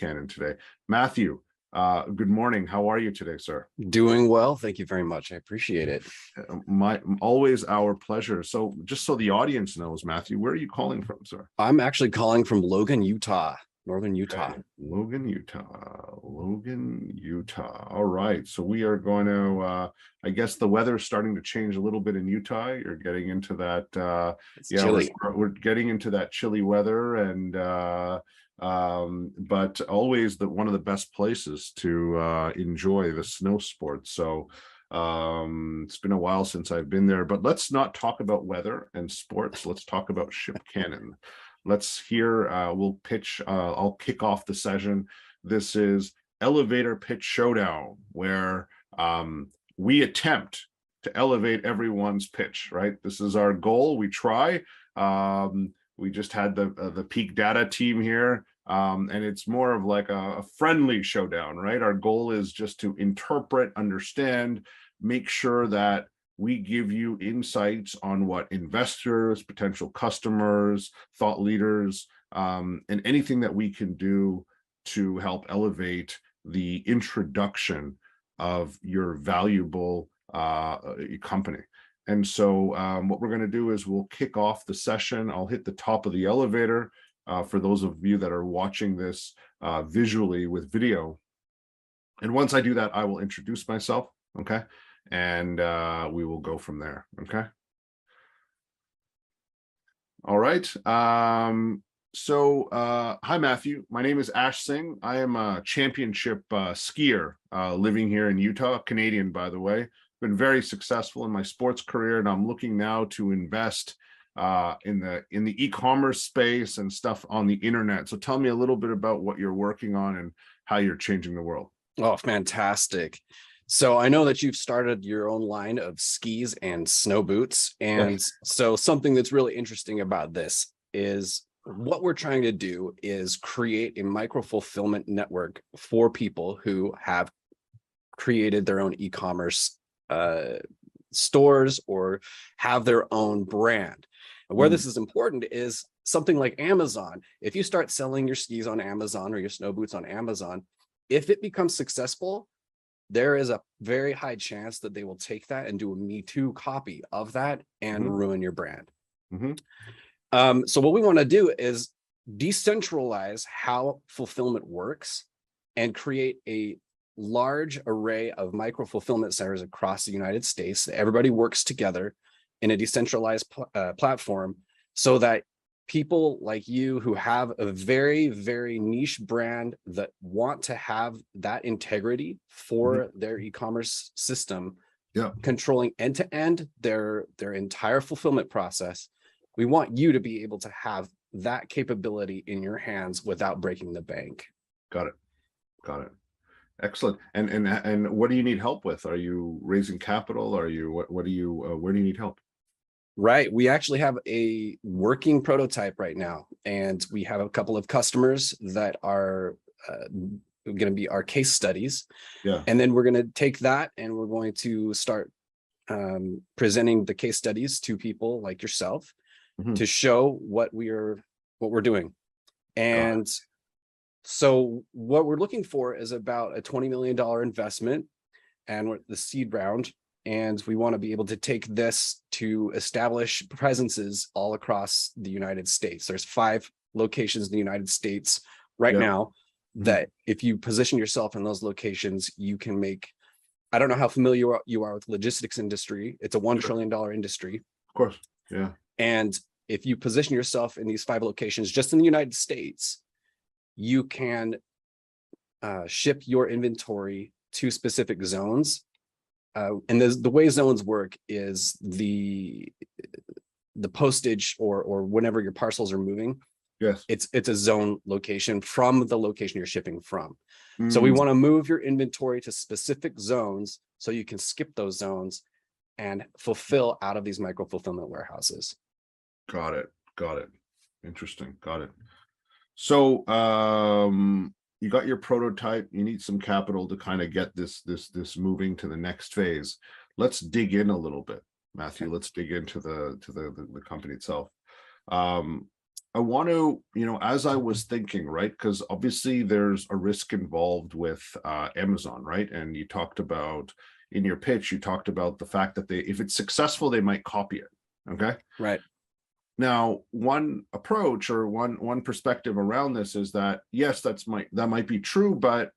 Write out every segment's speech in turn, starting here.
ShipCannon today. Matthew, good morning. How are you today, sir? Doing well. Thank you very much. I appreciate it. Always our pleasure. So just so the audience knows, Matthew, where are you calling from, sir? I'm actually calling from Logan, Utah, northern Utah. Okay. Logan, Utah. All right. So we are going to, I guess the weather is starting to change a little bit in Utah. You're getting into that, chilly. We're getting into that chilly weather, and but always one of the best places to enjoy the snow sports. So it's been a while since I've been there, but let's not talk about weather and sports. Let's talk about ShipCannon. Let's hear, we'll pitch, I'll kick off the session. This is Elevator Pitch Showdown, where we attempt to elevate everyone's pitch, right? This is our goal. We try. We just had the peak data team here, and it's more of like a friendly showdown, right? Our goal is just to interpret, understand, make sure that we give you insights on what investors, potential customers, thought leaders, and anything that we can do to help elevate the introduction of your valuable company. And so what we're going to do is we'll kick off the session. I'll hit the top of the elevator for those of you that are watching this visually with video. And once I do that, I will introduce myself, okay? And we will go from there, okay? All right. Hi, Matthew. My name is Ash Singh. I am a championship skier living here in Utah, Canadian, by the way. Been very successful in my sports career, and I'm looking now to invest in the e-commerce space and stuff on the internet. So tell me a little bit about what you're working on and how you're changing the world. Oh, fantastic. So I know that you've started your own line of skis and snow boots. And Yes. So something that's really interesting about this is what we're trying to do is create a micro fulfillment network for people who have created their own e-commerce stores or have their own brand. And where this is important is something like Amazon. If you start selling your skis on Amazon or your snow boots on Amazon, if it becomes successful, there is a very high chance that they will take that and do a Me Too copy of that and ruin your brand. So what we want to do is decentralize how fulfillment works and create a large array of micro fulfillment centers across the United States. Everybody works together in a decentralized platform so that people like you who have a very, very niche brand that want to have that integrity for their e-commerce system, controlling end-to-end their entire fulfillment process. We want you to be able to have that capability in your hands without breaking the bank. Got it. Excellent. And what do you need help with? Are you raising capital? Are you what do you where do you need help? Right. We actually have a working prototype right now, and we have a couple of customers that are going to be our case studies. Yeah. And then we're going to take that and we're going to start presenting the case studies to people like yourself to show what we're doing. And so what we're looking for is about a $20 million investment and the seed round. And we want to be able to take this to establish presences all across the United States. There's 5 locations in the United States right now that if you position yourself in those locations, you can make, I don't know how familiar you are with the logistics industry. It's a $1 trillion industry. Of course. Yeah. And if you position yourself in these 5 locations, just in the United States, you can ship your inventory to specific zones. And the way zones work is the postage or whenever your parcels are moving. Yes. It's a zone location from the location you're shipping from. So we want to move your inventory to specific zones so you can skip those zones and fulfill out of these micro fulfillment warehouses. Got it. Interesting. Got it. So you got your prototype, you need some capital to kind of get this moving to the next phase. Let's dig in a little bit, Matthew. Let's dig into the company itself. I want to, as I was thinking, right, because obviously there's a risk involved with Amazon, right? And you talked about in your pitch, you talked about the fact that if it's successful, they might copy it. Okay. Right. Now, one approach or one perspective around this is that, yes, that might be true, but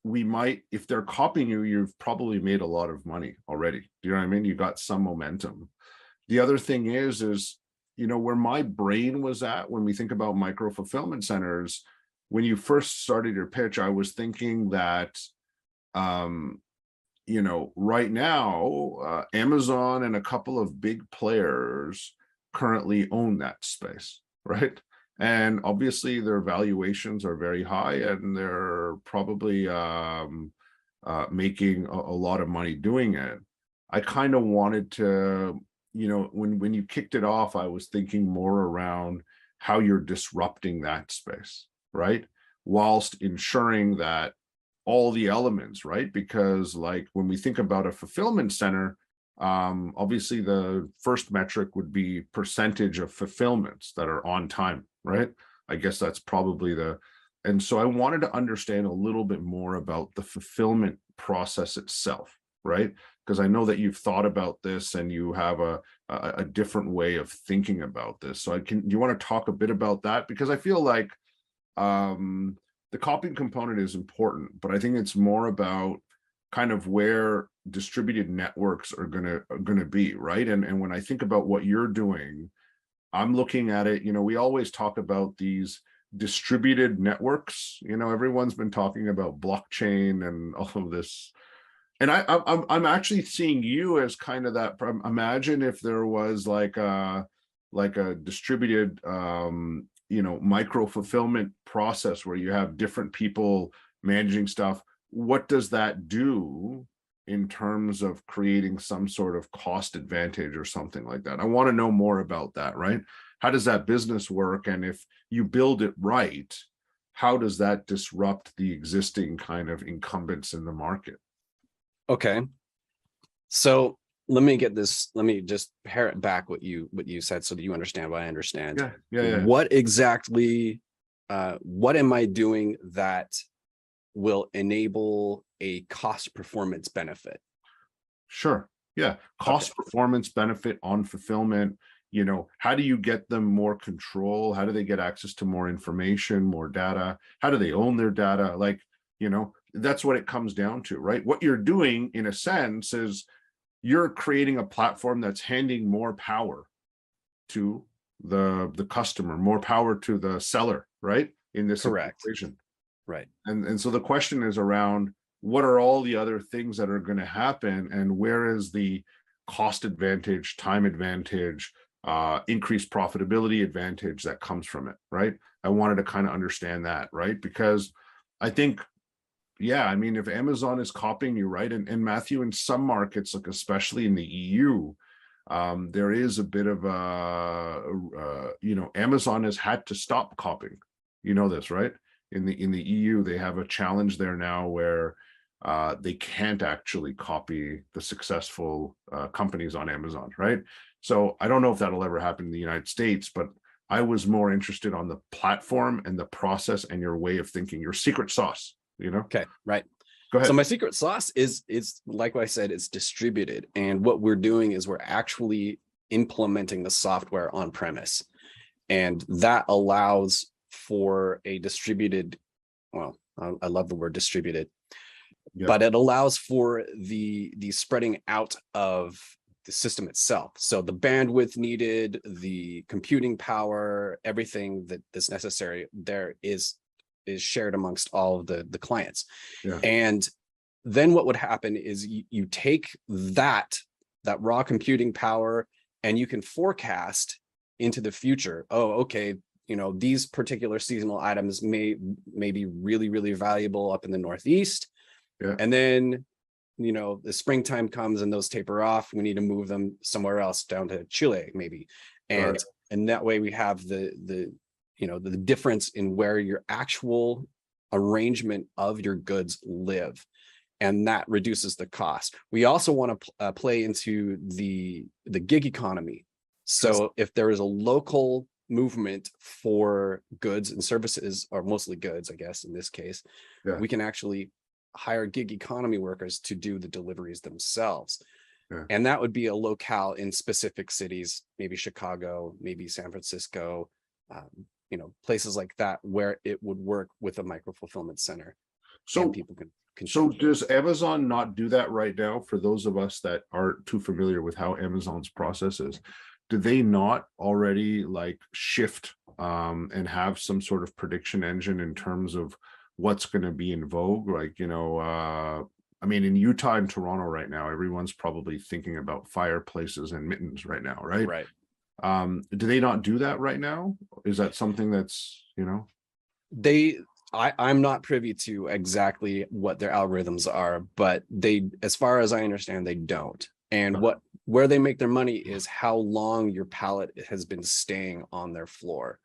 if they're copying you, you've probably made a lot of money already. Do you know what I mean? You got some momentum. The other thing is, where my brain was at when we think about micro fulfillment centers, when you first started your pitch, I was thinking that, right now, Amazon and a couple of big players currently own that space, right? And obviously their valuations are very high, and they're probably making a lot of money doing it. I kind of wanted to, when you kicked it off, I was thinking more around how you're disrupting that space, right? Whilst ensuring that all the elements, right? Because like when we think about a fulfillment center, obviously the first metric would be percentage of fulfillments that are on time, right? I guess that's probably and so I wanted to understand a little bit more about the fulfillment process itself, right? Because I know that you've thought about this and you have a different way of thinking about this. So do you want to talk a bit about that? Because I feel like the copying component is important, but I think it's more about kind of where distributed networks are gonna be, right? And when I think about what you're doing, I'm looking at it, we always talk about these distributed networks. Everyone's been talking about blockchain and all of this. And I'm actually seeing you as kind of that. Imagine if there was like a distributed micro fulfillment process where you have different people managing stuff. What does that do in terms of creating some sort of cost advantage or something like that? I want to know more about that, right? How does that business work? And if you build it right, how does that disrupt the existing kind of incumbents in the market? Okay. So let me just pare it back what you said so that you understand what I understand. Yeah. What exactly, what am I doing that will enable a cost performance benefit? Sure. Yeah. Cost performance benefit on fulfillment. How do you get them more control? How do they get access to more information, more data? How do they own their data? Like, that's what it comes down to, right? What you're doing in a sense is you're creating a platform that's handing more power to the customer, more power to the seller, right? In this equation. Right. And so the question is around what are all the other things that are going to happen, and where is the cost advantage, time advantage, increased profitability advantage that comes from it, right? I wanted to kind of understand that, right? Because I think, if Amazon is copying you, right? And Matthew, in some markets, like especially in the EU, there is a bit of Amazon has had to stop copying. You know this, right? In the EU, they have a challenge there now where they can't actually copy the successful companies on Amazon, right? So I don't know if that'll ever happen in the United States, but I was more interested on the platform and the process and your way of thinking, your secret sauce, Okay, right. Go ahead. So my secret sauce is like what I said, it's distributed. And what we're doing is we're actually implementing the software on premise. And that allows for a distributed, well, I love the word distributed, but it allows for the spreading out of the system itself. So the bandwidth needed, the computing power, everything that's necessary there is shared amongst all of the clients. And then what would happen is you take that raw computing power and you can forecast into the future. Oh, okay, these particular seasonal items may be really, really valuable up in the Northeast. And then, the springtime comes and those taper off. We need to move them somewhere else, down to Chile, maybe. And that way we have the difference in where your actual arrangement of your goods live. And that reduces the cost. We also want to play into the gig economy. So if there is a local movement for goods and services, or mostly goods, I guess, in this case, Yeah. we can actually hire gig economy workers to do the deliveries themselves. Yeah. And that would be a locale in specific cities, maybe Chicago, maybe San Francisco, places like that, where it would work with a micro fulfillment center. So and people can So ship. does Amazon not do that right now? For those of us that aren't too familiar with how Amazon's process is, do they not already like shift and have some sort of prediction engine in terms of what's going to be in vogue? Like, I mean, in Utah and Toronto right now, everyone's probably thinking about fireplaces and mittens right now, right? Right. Do they not do that right now? Is that something that's, I'm not privy to exactly what their algorithms are, but they, as far as I understand, they don't. And where they make their money is how long your pallet has been staying on their floor.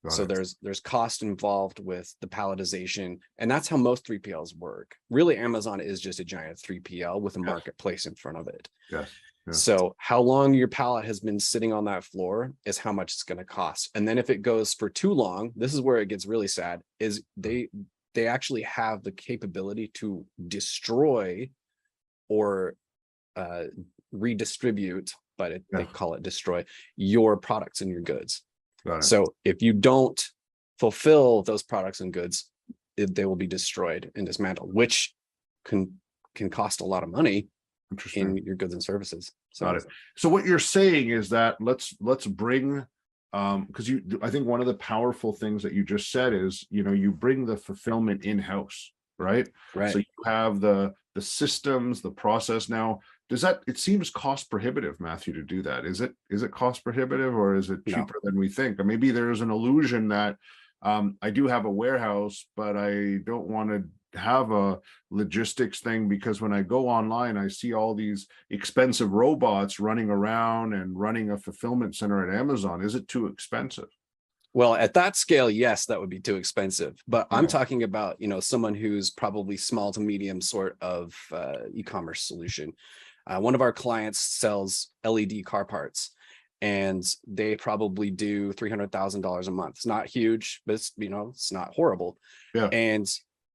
So there's cost involved with the palletization, and that's how most 3PLs work. Really, Amazon is just a giant 3PL with a marketplace in front of it. Yes. Yeah. So how long your pallet has been sitting on that floor is how much it's going to cost. And then if it goes for too long, this is where it gets really sad, is they actually have the capability to destroy or redistribute, but they call it destroy, your products and your goods. So if you don't fulfill those products and goods, they will be destroyed and dismantled, which can cost a lot of money in your goods and services. So, got it. So what you're saying is that let's bring, because I think one of the powerful things that you just said is, you bring the fulfillment in-house, right? Right. So you have the systems, the process. Now, it seems cost prohibitive, Matthew, to do that. Is it cost prohibitive, or is it cheaper than we think? Or maybe there's an illusion that I do have a warehouse, but I don't want to have a logistics thing, because when I go online, I see all these expensive robots running around and running a fulfillment center at Amazon. Is it too expensive? Well, at that scale, yes, that would be too expensive. But I'm talking about, someone who's probably small to medium sort of e-commerce solution. One of our clients sells LED car parts, and they probably do $300,000 a month. It's not huge, but it's not horrible. Yeah. And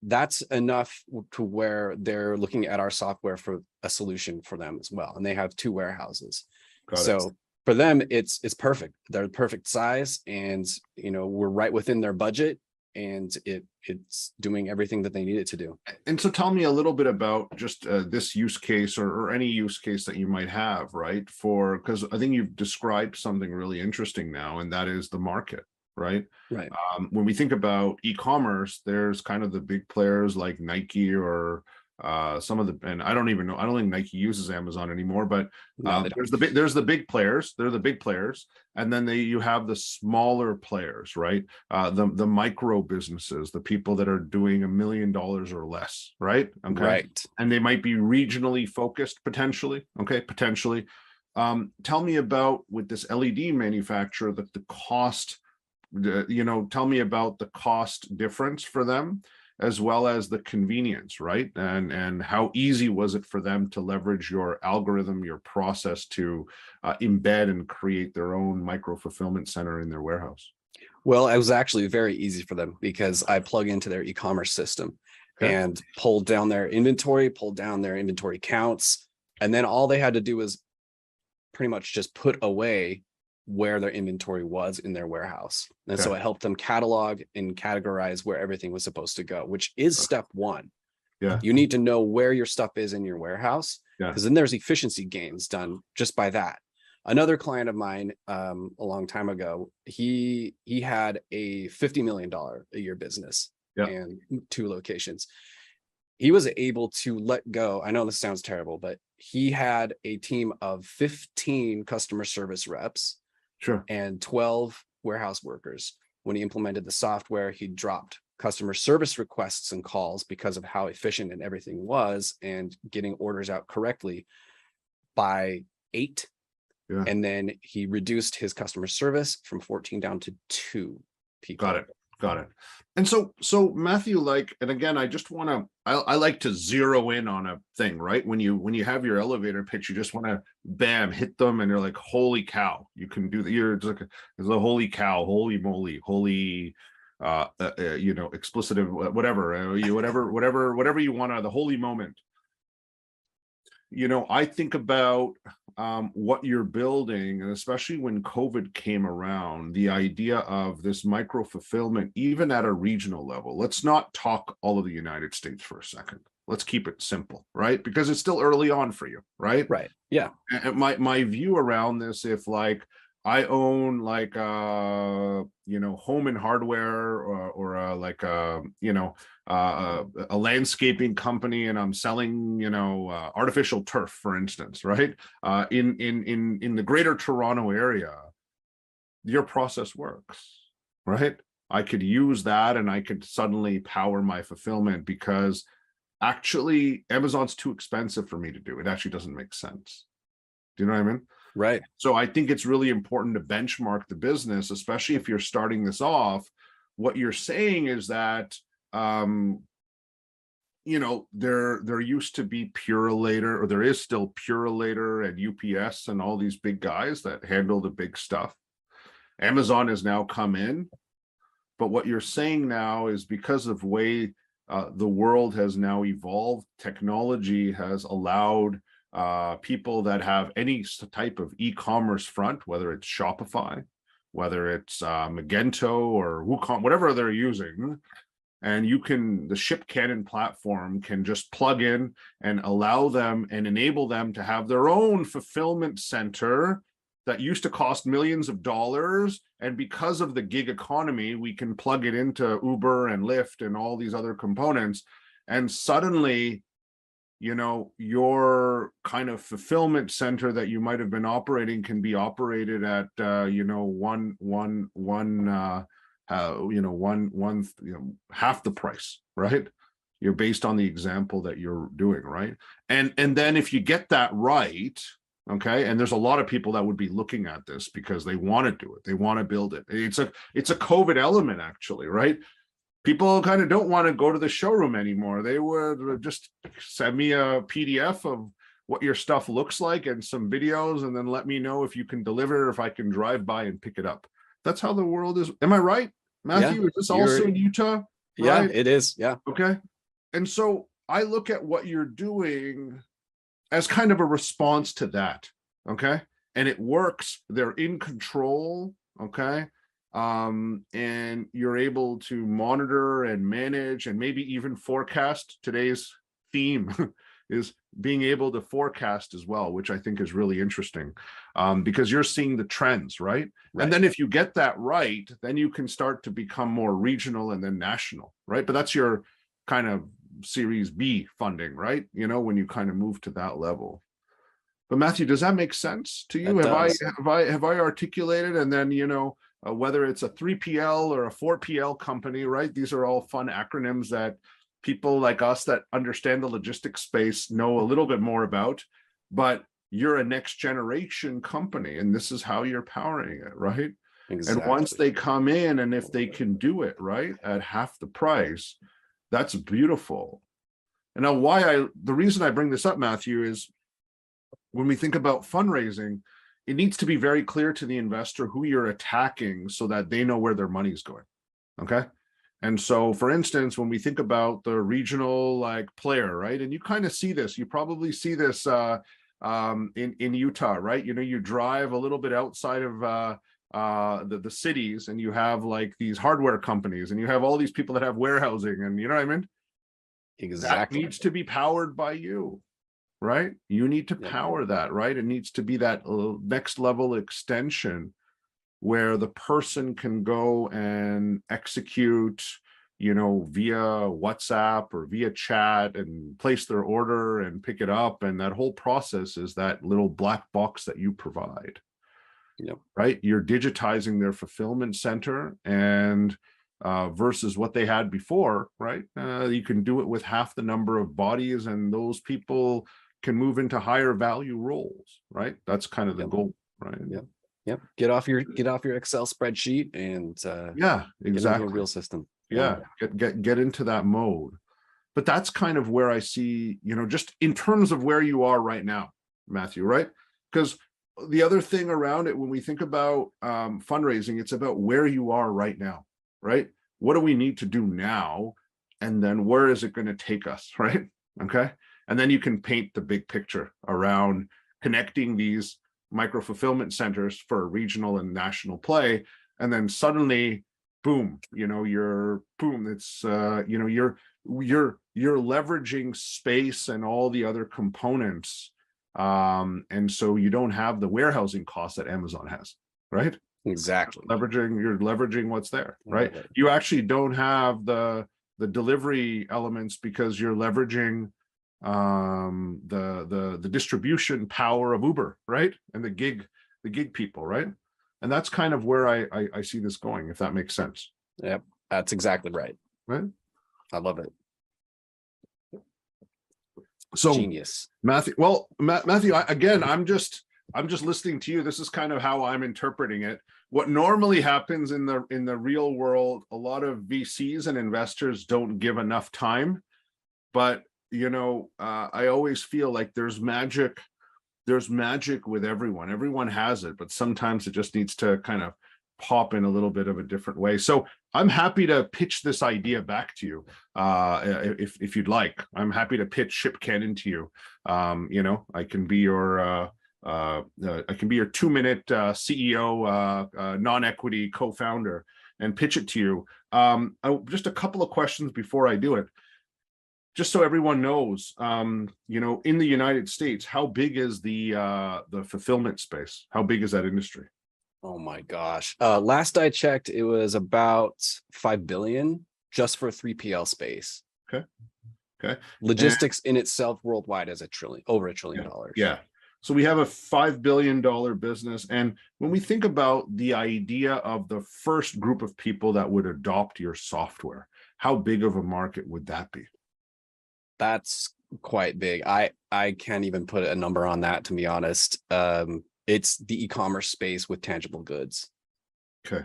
that's enough to where they're looking at our software for a solution for them as well. And they have 2 warehouses. So for them, it's perfect. They're the perfect size, and we're right within their budget, and it's doing everything that they need it to do. And so tell me a little bit about just this use case, or any use case that you might have, right? Because I think you've described something really interesting now, and that is the market, right? Right. When we think about e-commerce, there's kind of the big players like Nike, or some of the, and I don't think Nike uses Amazon anymore, but there's the big players. They're the big players, and then you have the smaller players, right? The micro businesses, the people that are doing $1 million or less, right? Okay. Right. And they might be regionally focused potentially. Okay, potentially. Tell me about, with this LED manufacturer, that the cost. Tell me about the cost difference for them, as well as the convenience, right? And how easy was it for them to leverage your algorithm, your process, to embed and create their own micro fulfillment center in their warehouse? Well, it was actually very easy for them, because I plug into their e-commerce system and pulled down their inventory counts. And then all they had to do was pretty much just put away where their inventory was in their warehouse. And so it helped them catalog and categorize where everything was supposed to go, which is step 1. Yeah. You need to know where your stuff is in your warehouse, because then there's efficiency gains done just by that. Another client of mine, a long time ago, he had a $50 million a year business and 2 locations. He was able to let go. I know this sounds terrible, but he had a team of 15 customer service reps. Sure. And 12 warehouse workers. When he implemented the software, he dropped customer service requests and calls because of how efficient and everything was, and getting orders out correctly, by 8. And then he reduced his customer service from 14 down to 2 people. Got it. Got it. And so Matthew, like, and again, I just want to, I like to zero in on a thing, right? When you have your elevator pitch, you just want to bam, hit them, and you're like, holy cow, you can do that. You're just like, there's a holy cow, holy moly, holy, explicit, whatever, whatever you want to, the holy moment. I think about what you're building, and especially when COVID came around, the idea of this micro fulfillment, even at a regional level. Let's not talk all of the United States for a second. Let's keep it simple, right? Because it's still early on for you, right? Right. Yeah. And my view around this, if like I own like home and hardware, or like a landscaping company, and I'm selling artificial turf, for instance, right? In the greater Toronto area, your process works, right? I could use that, and I could suddenly power my fulfillment, because actually Amazon's too expensive for me to do. It actually doesn't make sense. Do you know what I mean? Right. So I think it's really important to benchmark the business, especially if you're starting this off. What you're saying is that, there used to be Purolator, or there is still Purolator and UPS and all these big guys that handle the big stuff. Amazon has now come in, but what you're saying now is, because of way the world has now evolved, technology has allowed people that have any type of e-commerce front, whether it's Shopify, whether it's Magento or WooCommerce, whatever they're using, and the ShipCannon platform can just plug in and allow them and enable them to have their own fulfillment center that used to cost millions of dollars. And because of the gig economy, we can plug it into Uber and Lyft and all these other components, and suddenly your kind of fulfillment center that you might have been operating can be operated at half the price, right? You're based on the example that you're doing, right? And then if you get that right, okay, and there's a lot of people that would be looking at this because they want to do it, they want to build it. It's a COVID element, actually, right? People kind of don't want to go to the showroom anymore. They would just send me a PDF of what your stuff looks like and some videos, and then let me know if you can deliver, if I can drive by and pick it up. That's how the world is. Am I right, Matthew? Yeah, is this also in Utah? Yeah, right? it is. Yeah. Okay. And so I look at what you're doing as kind of a response to that. Okay. And it works. They're in control. Okay. And you're able to monitor and manage and maybe even forecast. Today's theme is being able to forecast as well, which I think is really interesting, because you're seeing the trends, right? And then if you get that right, then you can start to become more regional and then national, right? But that's your kind of Series B funding, right? When you kind of move to that level. But Matthew, does that make sense to you? Have I articulated? And then, whether it's a 3PL or a 4PL company, right? These are all fun acronyms that people like us that understand the logistics space know a little bit more about, but you're a next generation company, and this is how you're powering it, right? Exactly. And once they come in, and if they can do it right at half the price, that's beautiful. And now the reason I bring this up, Matthew, is when we think about fundraising, it needs to be very clear to the investor who you're attacking so that they know where their money's going. Okay. And so, for instance, when we think about the regional player, right? And you kind of see this, you probably see this in Utah, right? You drive a little bit outside of the cities, and you have these hardware companies, and you have all these people that have warehousing, and you know what I mean? Exactly. That needs to be powered by you. Right? You need to power that, right? It needs to be that next level extension where the person can go and execute, via WhatsApp or via chat and place their order and pick it up. And that whole process is that little black box that you provide. Yep. Right? You're digitizing their fulfillment center, and versus what they had before, right? You can do it with half the number of bodies, and those people can move into higher value roles, right? That's kind of the goal, right? Yeah. Yep. Get off your Excel spreadsheet and Yeah, get into exactly. a real system. Yeah, get into that mode. But that's kind of where I see, just in terms of where you are right now, Matthew, right? Because the other thing around it, when we think about fundraising, it's about where you are right now, right? What do we need to do now? And then where is it going to take us, right? Okay. And then you can paint the big picture around connecting these micro fulfillment centers for a regional and national play. And then suddenly, boom, it's you're leveraging space and all the other components, and so you don't have the warehousing costs that Amazon has, right? Exactly. You're leveraging what's there, right? You actually don't have the delivery elements because you're leveraging the distribution power of Uber, right? And the gig people, right? And that's kind of where I see this going, if that makes sense. Yep, that's exactly right. Right. I love it. So genius, Matthew. Well, Matthew, again, I'm just listening to you. This is kind of how I'm interpreting it. What normally happens in the real world, a lot of VCs and investors don't give enough time. But I always feel like there's magic with everyone. Everyone has it, but sometimes it just needs to kind of pop in a little bit of a different way. So I'm happy to pitch this idea back to you, if you'd like. I'm happy to pitch ShipCannon to you. I can be your 2-minute CEO, non-equity co-founder, and pitch it to you. Just a couple of questions before I do it. Just so everyone knows, in the United States, how big is the fulfillment space? How big is that industry? Oh my gosh. Last I checked, it was about 5 billion just for 3PL space. Okay. Logistics in itself worldwide is over $1 trillion. Yeah. So we have a $5 billion business. And when we think about the idea of the first group of people that would adopt your software, how big of a market would that be? That's quite big. I can't even put a number on that, to be honest. It's the e-commerce space with tangible goods. Okay.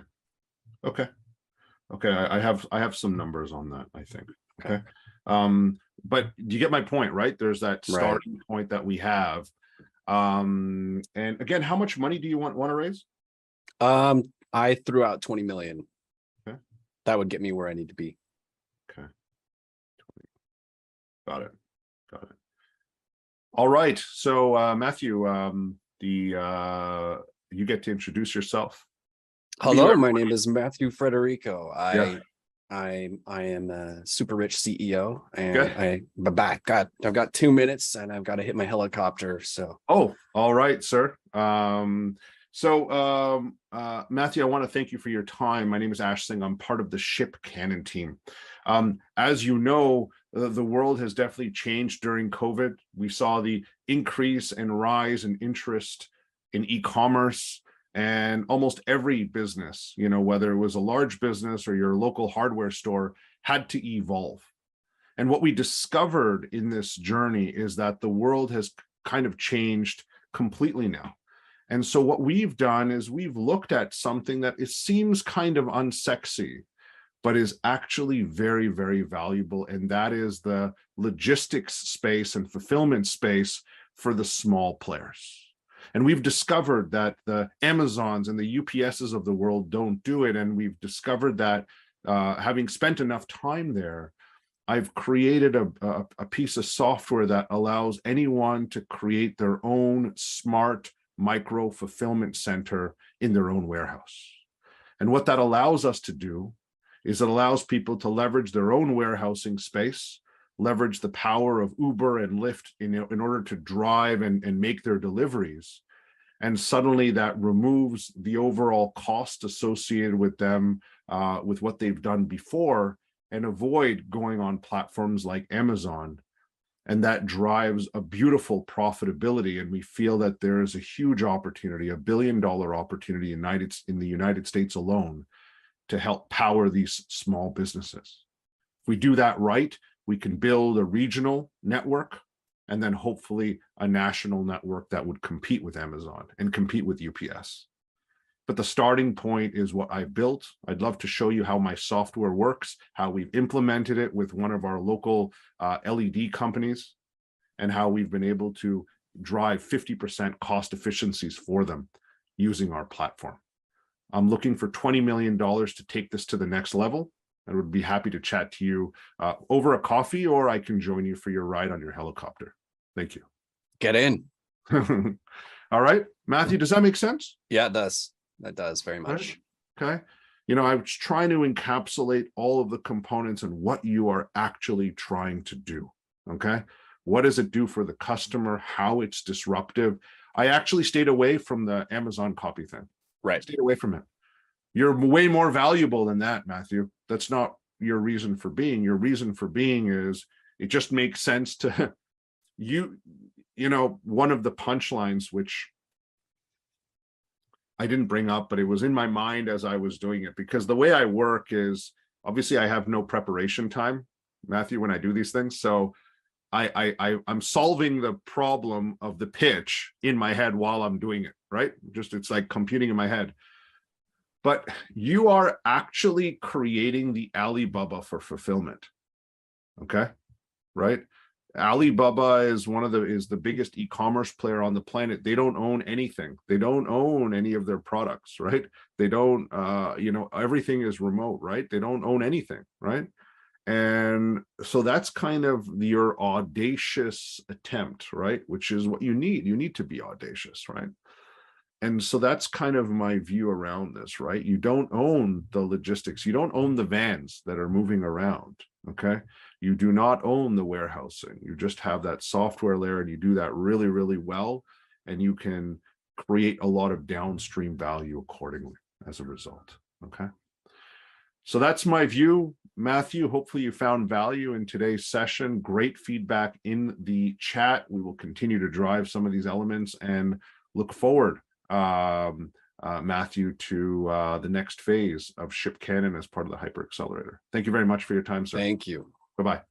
I have some numbers on that, I think. Okay. But you get my point, right? There's that starting point that we have. And again, how much money do you want to raise? I threw out 20 million. Okay. That would get me where I need to be. Okay. Got it. All right. So Matthew, you get to introduce yourself. Hello, my name is Matthew Frederico. I am a super rich CEO, and I've got 2 minutes, and I've got to hit my helicopter. So all right, sir. Matthew, I want to thank you for your time. My name is Singh. I'm part of the ShipCannon team. As you know, the world has definitely changed during COVID. We saw the increase and rise in interest in e-commerce, and almost every business, whether it was a large business or your local hardware store, had to evolve. And what we discovered in this journey is that the world has kind of changed completely now. And so what we've done is we've looked at something that seems kind of unsexy, but is actually very, very valuable. And that is the logistics space and fulfillment space for the small players. And we've discovered that the Amazons and the UPSs of the world don't do it. And we've discovered that having spent enough time there, I've created a piece of software that allows anyone to create their own smart micro fulfillment center in their own warehouse. And what that allows us to do is it allows people to leverage their own warehousing space, leverage the power of Uber and Lyft in order to drive and make their deliveries. And suddenly that removes the overall cost associated with them, with what they've done before, and avoid going on platforms like Amazon. And that drives a beautiful profitability. And we feel that there is a huge opportunity, $1 billion opportunity in the United States alone, to help power these small businesses. If we do that right, we can build a regional network and then hopefully a national network that would compete with Amazon and compete with UPS. but the starting point is what I built. I'd love to show you how my software works, how we've implemented it with one of our local LED companies, and how we've been able to drive 50% cost efficiencies for them using our platform. I'm looking for $20 million to take this to the next level. I would be happy to chat to you over a coffee, or I can join you for your ride on your helicopter. Thank you. Get in. All right, Matthew, does that make sense? Yeah, it does. That does very much. Okay. You know, I was trying to encapsulate all of the components and what you are actually trying to do. Okay. What does it do for the customer? How it's disruptive? I actually stayed away from the Amazon copy thing. Right. Stayed away from it. You're way more valuable than that, Matthew. That's not your reason for being. Your reason for being is it just makes sense to you. You know, one of the punchlines, which I didn't bring up, but it was in my mind as I was doing it, because the way I work is obviously I have no preparation time, Matthew, when I do these things. So I'm solving the problem of the pitch in my head while I'm doing it, right? Just it's like computing in my head. But you are actually creating the Alibaba for fulfillment. Okay, right? Alibaba is the biggest e-commerce player on the planet. They don't own anything. They don't own any of their products, right? They don't, you know, everything is remote, right? They don't own anything, right? And so that's kind of your audacious attempt, right? Which is what you need. You need to be audacious, right? And so that's kind of my view around this, right? You don't own the logistics. You don't own the vans that are moving around, okay? You do not own the warehousing. You just have that software layer, and you do that really, really well. And you can create a lot of downstream value accordingly as a result, okay? So that's my view, Matthew. Hopefully you found value in today's session. Great feedback in the chat. We will continue to drive some of these elements and look forward, Matthew, to the next phase of ShipCannon as part of the Hyper Accelerator. Thank you very much for your time, sir. Thank you. Bye-bye.